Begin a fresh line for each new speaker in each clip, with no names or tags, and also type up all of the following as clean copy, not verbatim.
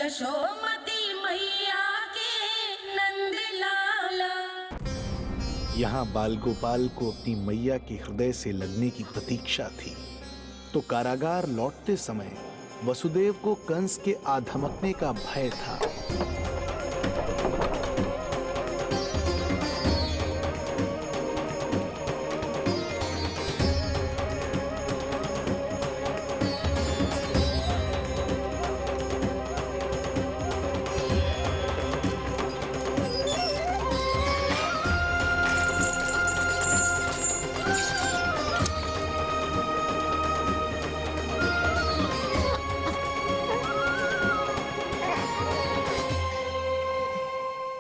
यशोमती मैया के नंद लाला।
यहाँ बाल गोपाल को अपनी मैया के हृदय से लगने की प्रतीक्षा थी, तो कारागार लौटते समय वसुदेव को कंस के आधमकने का भय था।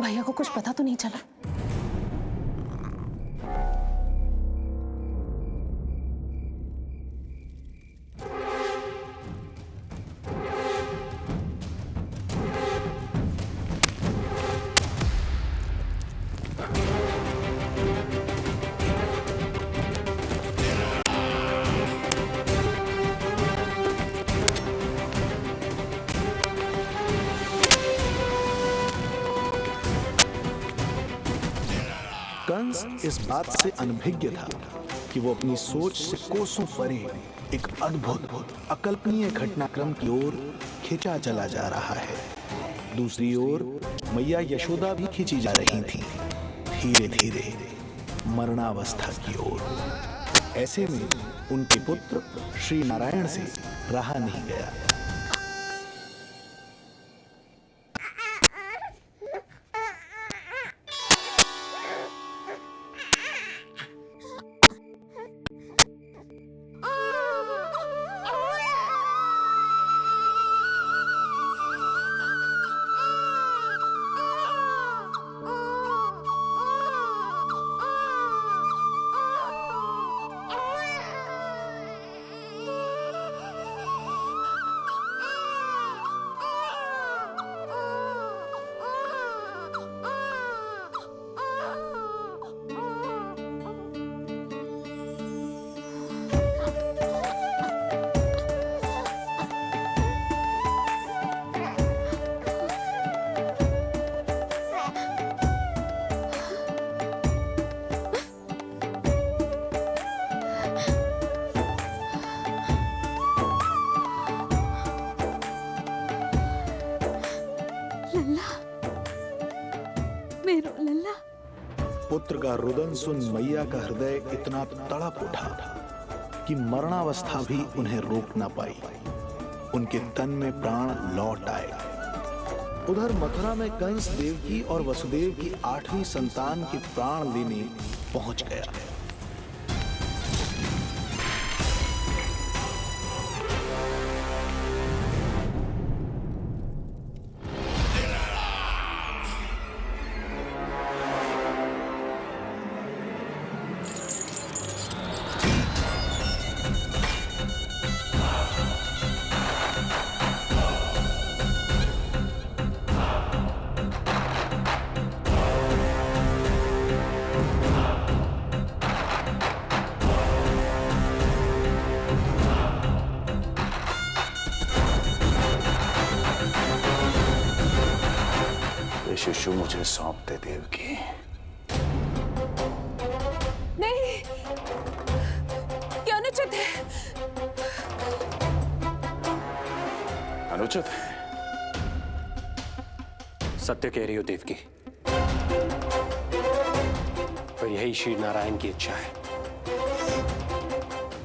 भैया को कुछ पता तो नहीं चला?
कंस इस बात से अनभिज्ञ था कि वो अपनी सोच से कोसों परे एक अद्भुत अकल्पनीय घटनाक्रम की ओर खींचा चला जा रहा है। दूसरी ओर मैया यशोदा भी खींची जा रही थी, धीरे धीरे मरणावस्था की ओर। ऐसे में उनके पुत्र श्री नारायण से रहा नहीं गया। पुत्र का रुदन सुन मैया का हृदय इतना तड़प उठा कि मरणावस्था भी उन्हें रोक न पाई। उनके तन में प्राण लौट आए। उधर मथुरा में कंस देवकी और वसुदेव की 8वीं संतान के प्राण लेने पहुंच गया।
शिशु मुझे सौंप दे देवकी।
नहीं, क्या अनुचित है?
अनुचित है?
सत्य कह रही हो देवकी, पर यही श्री नारायण की इच्छा है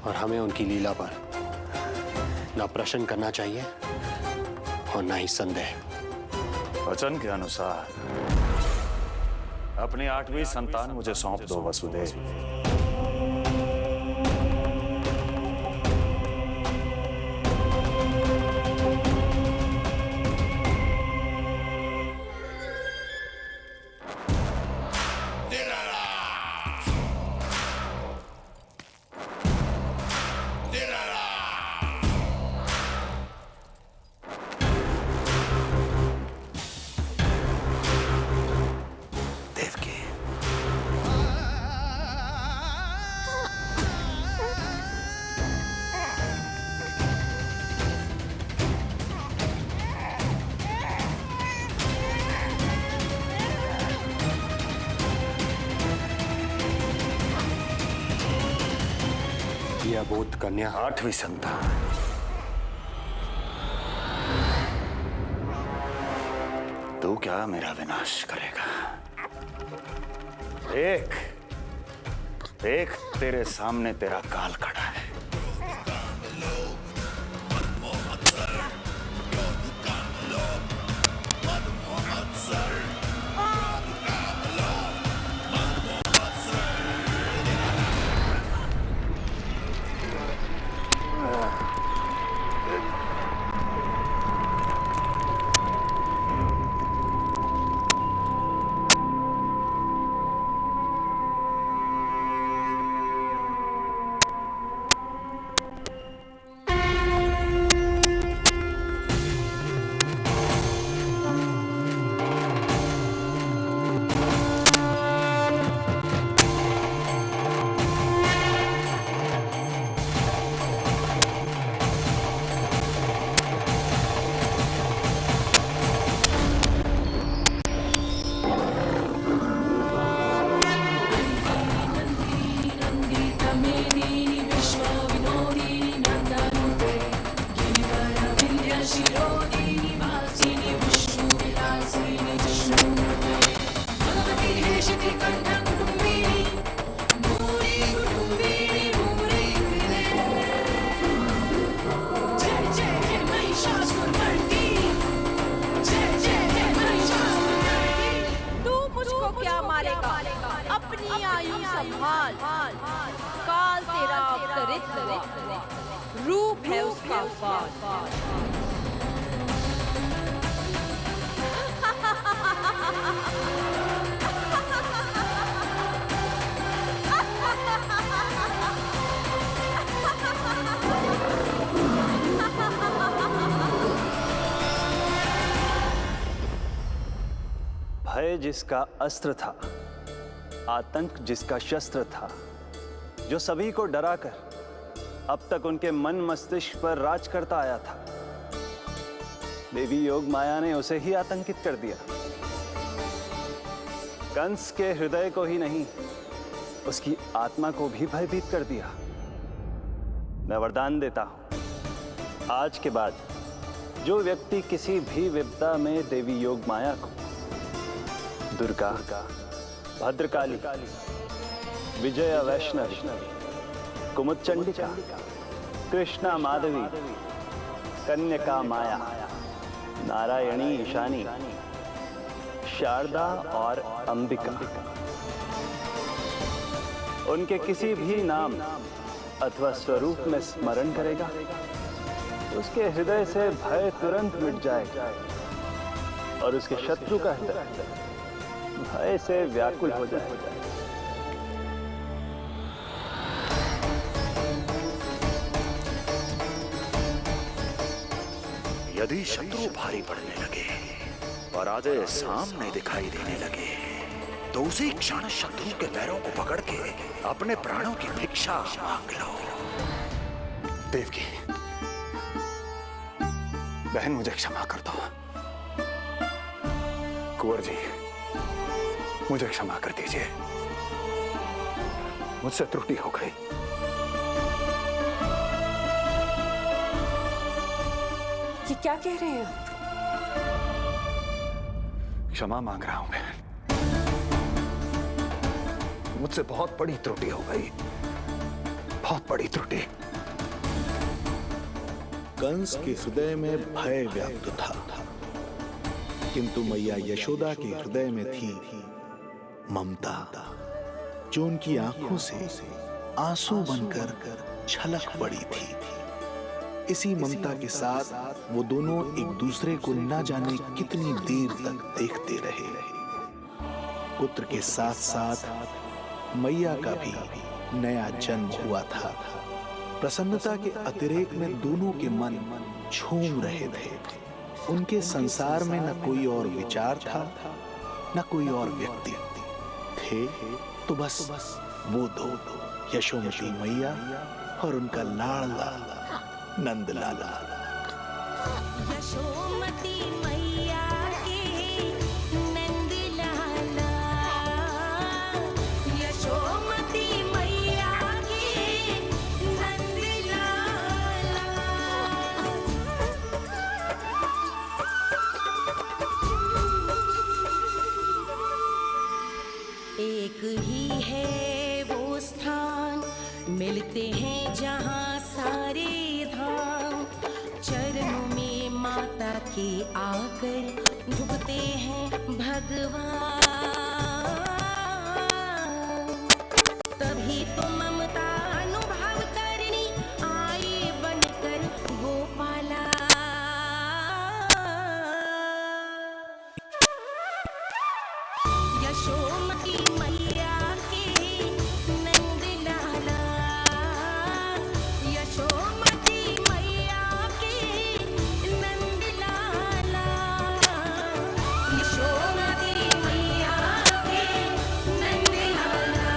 और हमें उनकी लीला पर न प्रश्न करना चाहिए और न ही संदेह।
वचन के अनुसार अपनी 8वीं संतान मुझे सौंप दो वसुदेव।
विद्याबोध कन्या।
8वीं संतान। तू क्या मेरा विनाश करेगा? देख तेरे सामने तेरा काल खड़ा है।
अपनी आयु संभाल, काल तेरा अवतरित रूप है उसका बाल।
भय जिसका अस्त्र था, आतंक जिसका शस्त्र था, जो सभी को डराकर अब तक उनके मन मस्तिष्क पर राज करता आया था, देवी योग माया ने उसे ही आतंकित कर दिया। कंस के हृदय को ही नहीं, उसकी आत्मा को भी भयभीत कर दिया। मैं वरदान देता हूं, आज के बाद जो व्यक्ति किसी भी विपदा में देवी योग माया को, दुर्गा, भद्रकाली, विजया वैष्णवी, कुमुदचंडिका, कृष्णा माधवी, कन्यका माया, नारायणी ईशानी, शारदा और अंबिका, उनके किसी भी नाम अथवा स्वरूप में स्मरण करेगा, उसके हृदय से भय तुरंत मिट जाएगा और उसके शत्रु का हृदय भय से व्याकुल हो जाएगा।
यदि शत्रु भारी पड़ने लगे और आधे सामने दिखाई देने लगे, तो उसी क्षण शत्रु के पैरों को पकड़ के अपने प्राणों की भिक्षा मांग लो।
देवकी, बहन मुझे क्षमा कर दो। कुंवर जी, मुझे क्षमा कर दीजिए, मुझसे त्रुटि हो गई।
ये क्या कह रहे हैं आप?
क्षमा मांग रहा हूं बहन, मुझसे बहुत बड़ी त्रुटि हो गई, बहुत बड़ी त्रुटि।
कंस के हृदय में भय व्याप्त था, किंतु मैया यशोदा के हृदय में थी ममता, जो उनकी आंखों से आंसू बनकर छलक पड़ी थी। इसी ममता के साथ वो दोनों एक दूसरे को न जाने कितनी देर तक देखते रहे। पुत्र के साथ साथ मैया का भी नया जन्म हुआ था। प्रसन्नता के अतिरेक में दोनों के मन झूम रहे थे। उनके संसार में न कोई और विचार था, न कोई और व्यक्ति थे, तो बस वो दो, यशोमती मैया और उनका लाडला नंद लाला।
यशोमती मैया के नंद लाला, यशोमती मैया के नंद डूबते हैं जहाँ सारे धाम, चरणों में माता के आकर झुकते हैं भगवान। तभी तो ममता अनुभव करनी आए बनकर गोपाला। यशोमती मैया के नंद लाला, यशोमती मैया के नंद लाला, यशोमती मैया के नंद लाला,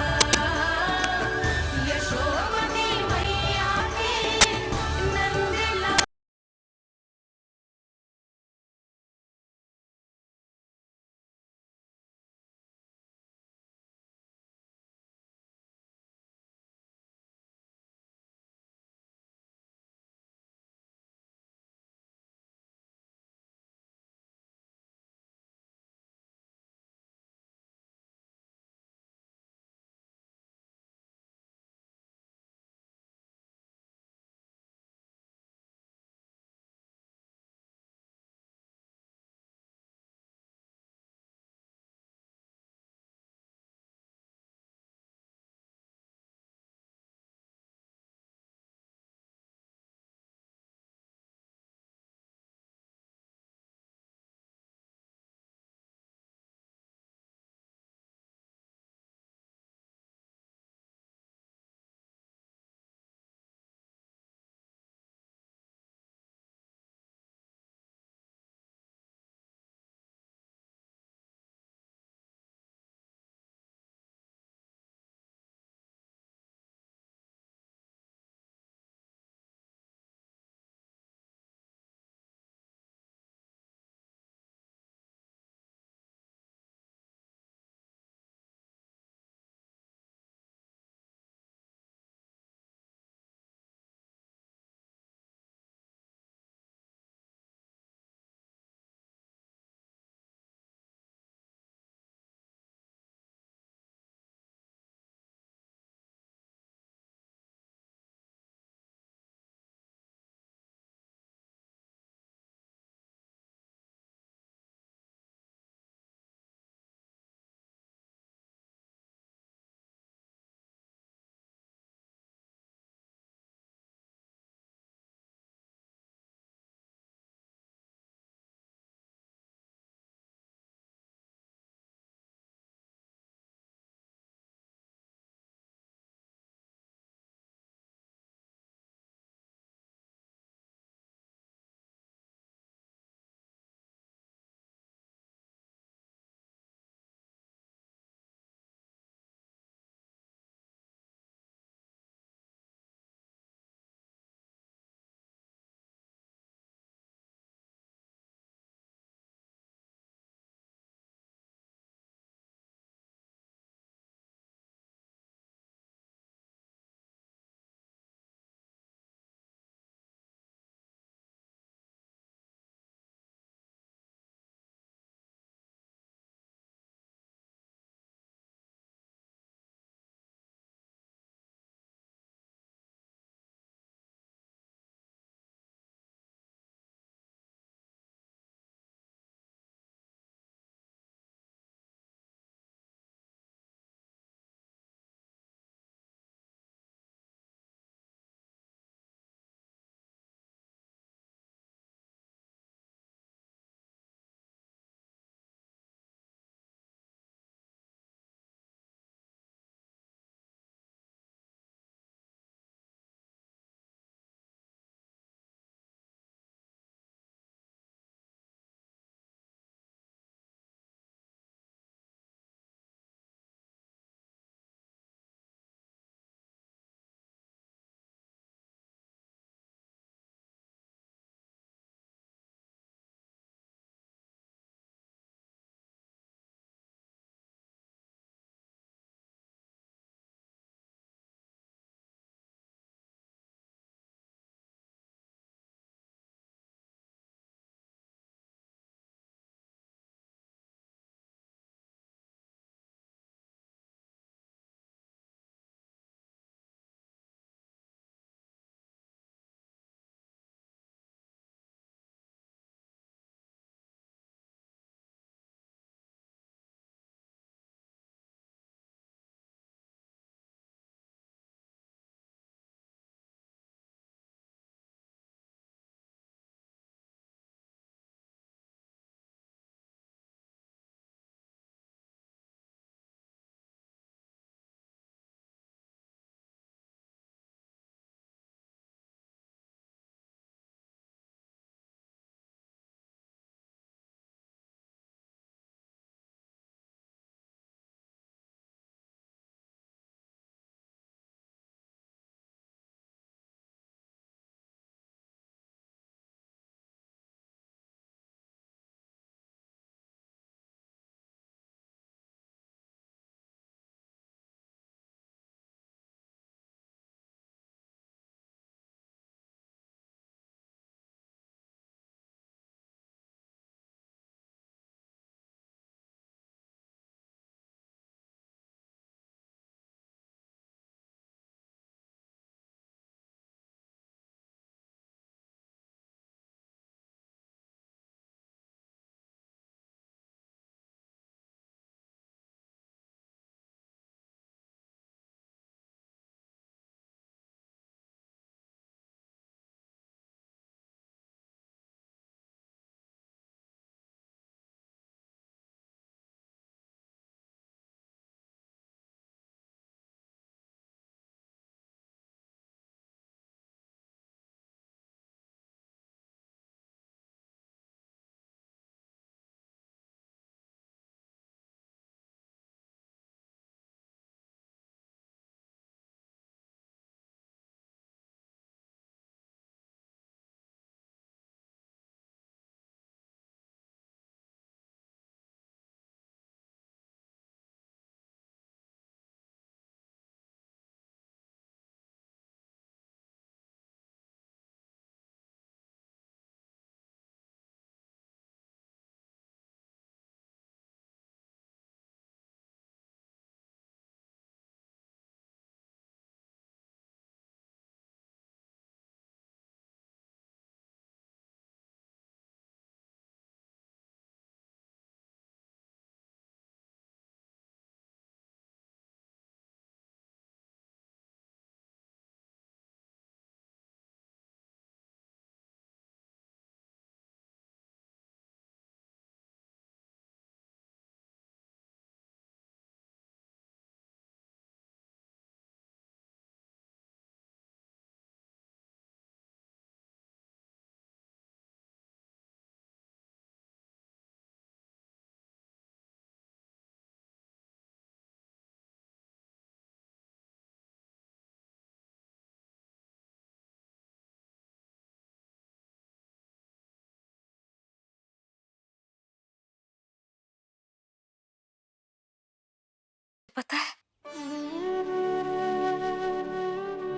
पता है,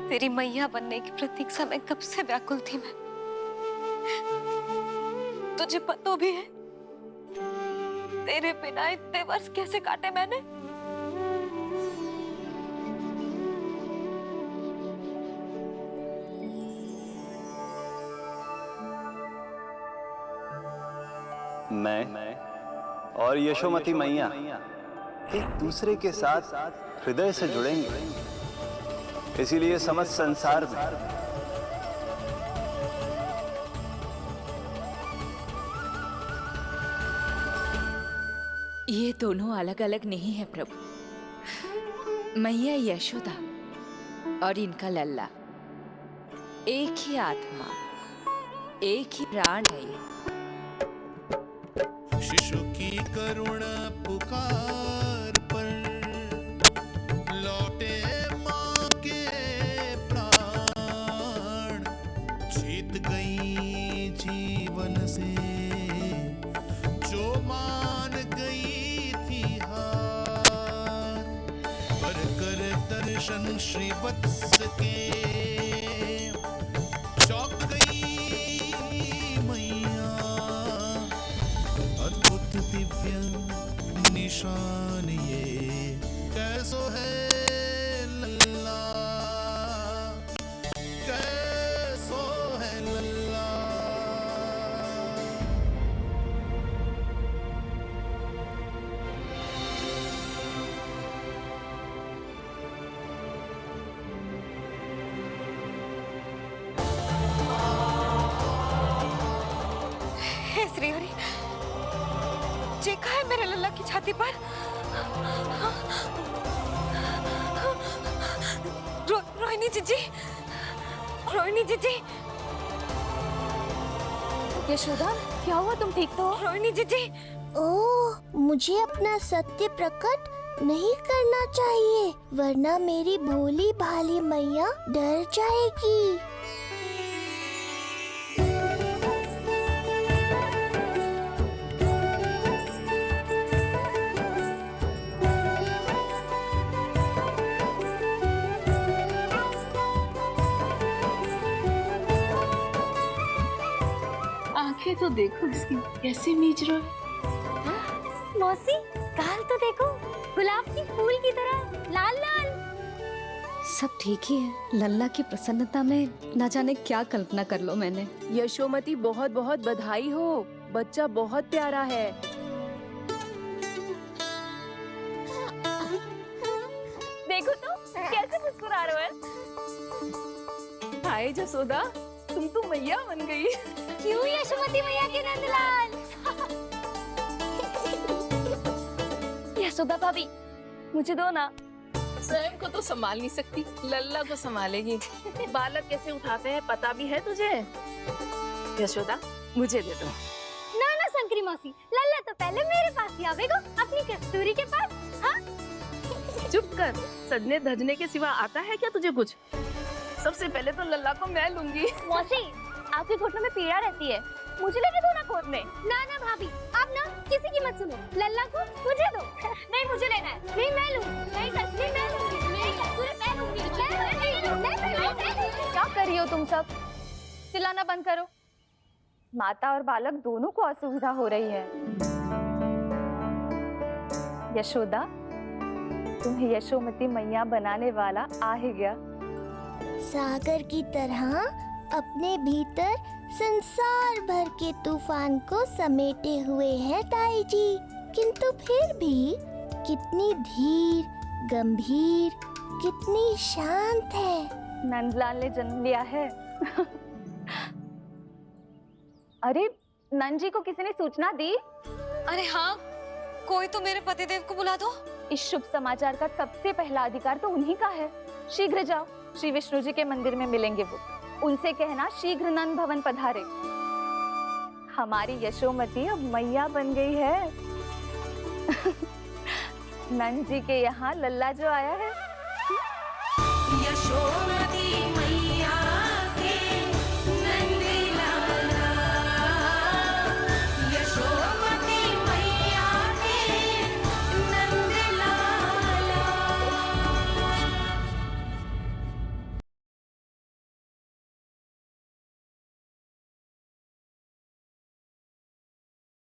तेरी मैया बनने की प्रतीक्षा में कब से व्याकुल थी मैं। तुझे पता भी है तेरे बिना इतने वर्ष कैसे काटे मैंने।
मैं और यशोमती मैया एक दूसरे के साथ हृदय से जुड़ेंगे, इसीलिए समस्त संसार में
ये दोनों अलग अलग नहीं है प्रभु। मैया यशोदा और इनका लल्ला एक ही आत्मा, एक ही प्राण है ये।
शिशु की करुण पुकार पर लौटे माँ के प्राण, जीत गई जीवन से जो मान गई थी हार, पर कर दर्शन श्री वत्स के चौंक गई मैया, अद्भुत दिव्य निशान ये कैसो है लल्ला, कैसो है लल्ला।
हे श्री हरि, देखा है मेरे लल्ला की छाती पर रोहिणी जीजी, रोहिणी जीजी।
यशोदा, क्या हुआ? तुम ठीक तो हो?
रोहिणी जीजी,
ओह, मुझे अपना सत्य प्रकट नहीं करना चाहिए, वरना मेरी भोली भाली मैया डर जाएगी।
आंखें तो देखो इसकी कैसे मीच रहा है।
मौसी, गाल तो देखो, गुलाब की फूल की तरह लाल लाल।
सब ठीक ही है। लल्ला की प्रसन्नता में न जाने क्या कल्पना कर लो मैंने।
यशोमती, बहुत बहुत बधाई हो, बच्चा बहुत प्यारा है।
देखो तो कैसे मुस्कुरा रहे हो।
हाय जसोदा, तुम तो मैया बन गई।
क्यों यशोमती मैया के नंदलाल?
यशोदा भाभी, मुझे दो ना।
स्वयं को तो संभाल नहीं सकती, लल्ला को संभालेगी। बालक कैसे उठाते हैं पता भी है तुझे? यशोदा, मुझे दे दो।
ना ना शंकरी मौसी, लल्ला तो पहले मेरे पास ही आवेगा, अपनी कस्तूरी के पास। हाँ?
चुप कर, सजने धजने के सिवा आता है क्या तुझे कुछ? सबसे पहले तो लल्ला को मैं लूंगी।
मौसी, आपके घुटनों में पीड़ा रहती है, मुझे लेने दो ना कोट में। ना ना भाभी, आप ना किसी की मत सुनो, लल्ला को मुझे दो। नहीं, मुझे लेना है। नहीं, मैं लूंगी। नहीं सच्ची, मैं लूंगी। नहीं कस्तूरी, मैं लूंगी।
क्या कर रही हो तुम सब? चिल्लाना बंद करो। माता और बालक दोनों को असुविधा हो रही है। यशोदा, तुम्हें यशोमती मैया बनाने वाला आ ही गया।
सागर की तरह अपने भीतर संसार भर के तूफान को समेटे हुए है ताई जी, किंतु फिर भी कितनी धीर, गंभीर, कितनी शांत है।
नंदलाल ने जन्म लिया है। अरे, नंद जी को किसी ने सूचना दी? अरे हाँ, कोई तो मेरे पतिदेव को बुला दो। इस शुभ समाचार का सबसे पहला अधिकार तो उन्हीं का है। शीघ्र जाओ, श्री विष्णु जी के मंदिर में मिलेंगे वो। उनसे कहना शीघ्र नंद भवन पधारे। हमारी यशोमती अब मैया बन गई है। नंद जी के यहाँ लल्ला जो आया है।
यशोमती